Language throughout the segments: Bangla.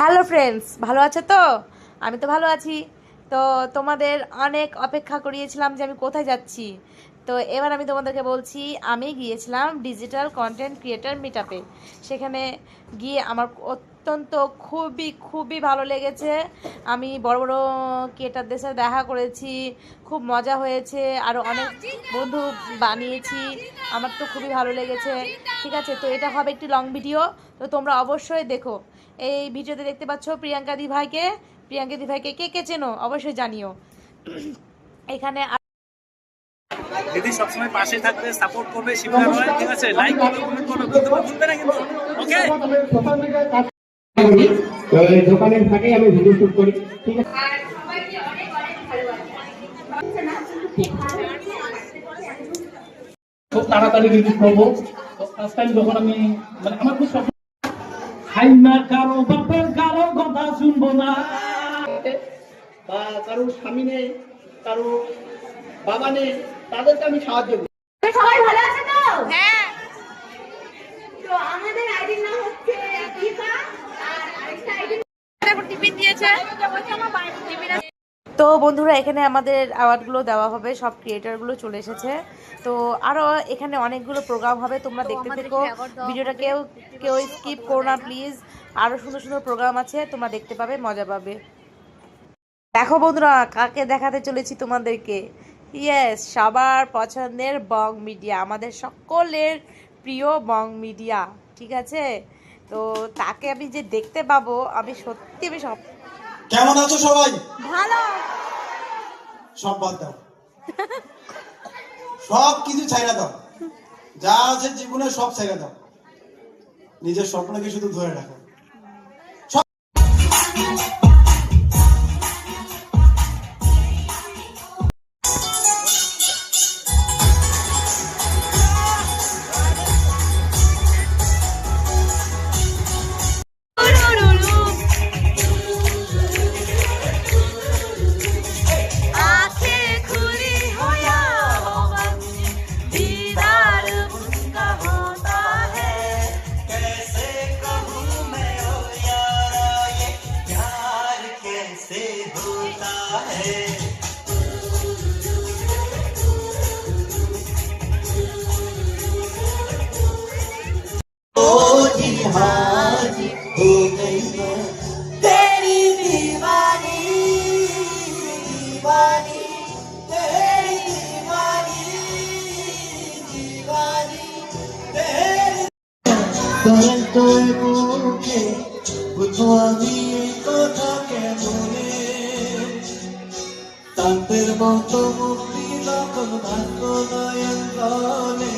হ্যালো ফ্রেন্ডস, ভালো আছো তো? আমি তো ভালো আছি। তো তোমাদের অনেক অপেক্ষা করিয়েছিলাম যে আমি কোথায় যাচ্ছি। তো এবার আমি তোমাদেরকে বলছি, আমি গিয়েছিলাম ডিজিটাল কন্টেন্ট ক্রিয়েটার মিটআপে। সেখানে গিয়ে আমার অত্যন্ত খুবই খুবই ভালো লেগেছে। আমি বড় বড় ক্রিয়েটারদের সাথে দেখা করেছি, খুব মজা হয়েছে, আরও অনেক বন্ধু বানিয়েছি। আমার তো খুবই ভালো লেগেছে। ঠিক আছে, তো এটা হবে একটি লং ভিডিও, তো তোমরা অবশ্যই দেখো। এই ভিডিওতে দেখতে পাচ্ছ প্রিয়াঙ্কা দি ভাইকে। প্রিয়াঙ্কা দি ভাইকে কে কে চেনো অবশ্যই জানিও। এখানে দিদি সবসময় পাশে থাকবে, সাপোর্ট করবে, শিবরা রয়, ঠিক আছে? লাইক করবে, কমেন্ট করবে, ভুলবে না কিন্তু। ওকে, দোকানের ফাঁকে আমি ভিডিও শুট করি, ঠিক আছে? খুব তাড়াতাড়ি রিলিজ করবো। ফার্স্ট টাইম যখন আমি আমার খুব স্বপ্ন, হাই না কারো বাপের কারো কথা শুনবো না, বা কারো স্বামী নেই, কারো বাবা নেই, তাদেরকে আমি সাহায্য করি। সবাই ভালো আছে তো? হ্যাঁ। তো আমাদের আইডির নাম হচ্ছে দীপা, আর আরেকটা আইডি দেখো টিফিন দিয়েছে। তো বন্ধুরা, এখানে আমাদের অ্যাওয়ার্ডগুলো দেওয়া হবে, সব ক্রিয়েটারগুলো চলে এসেছে। তো আরও এখানে অনেকগুলো প্রোগ্রাম হবে, তোমরা দেখতে থেকো ভিডিওটা। কেউ কেউ স্কিপ করো না প্লিজ। আরও সুন্দর সুন্দর প্রোগ্রাম আছে, তোমরা দেখতে পাবে, মজা পাবে। দেখো বন্ধুরা, কাকে দেখাতে চলেছি তোমাদেরকে। ইয়েস, সবার পছন্দের বং মিডিয়া, আমাদের সকলের প্রিয় বং মিডিয়া, ঠিক আছে? তো তাকে আমি যে দেখতে পাবো, আমি সত্যি সব। কেমন আছো সবাই? ভালো। সব বাদ দাও, সব কিছু ছাইড়া দাও, যা আছে জীবনে সব ছাইড়া দাও, নিজের স্বপ্নকে শুধু ধরে রাখো। তাদের মতো মুক্তি তখন ভাগ্য নয়ন গলে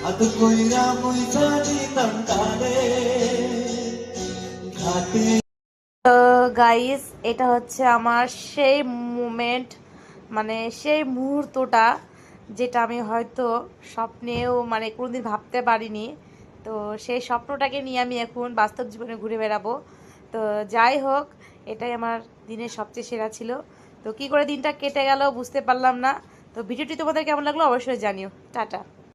হাত কইরা মুইছা দিতাম তারে ঘাটে। গাইস, এটা হচ্ছে আমার সেই মুমেন্ট, মানে সেই মুহূর্তটা যেটা আমি হয়তো স্বপ্নেও কোনোদিন ভাবতে পারিনি। তো সেই স্বপ্নটাকে নিয়ে আমি এখন বাস্তব জীবনে ঘুরে বেড়াবো। তো যাই হোক, এটাই আমার দিনের সবচেয়ে সেরা ছিল। তো কী করে দিনটা কেটে গেল বুঝতে পারলাম না। তো ভিডিওটি তোমাদের কেমন লাগলো অবশ্যই জানিও। টাটা।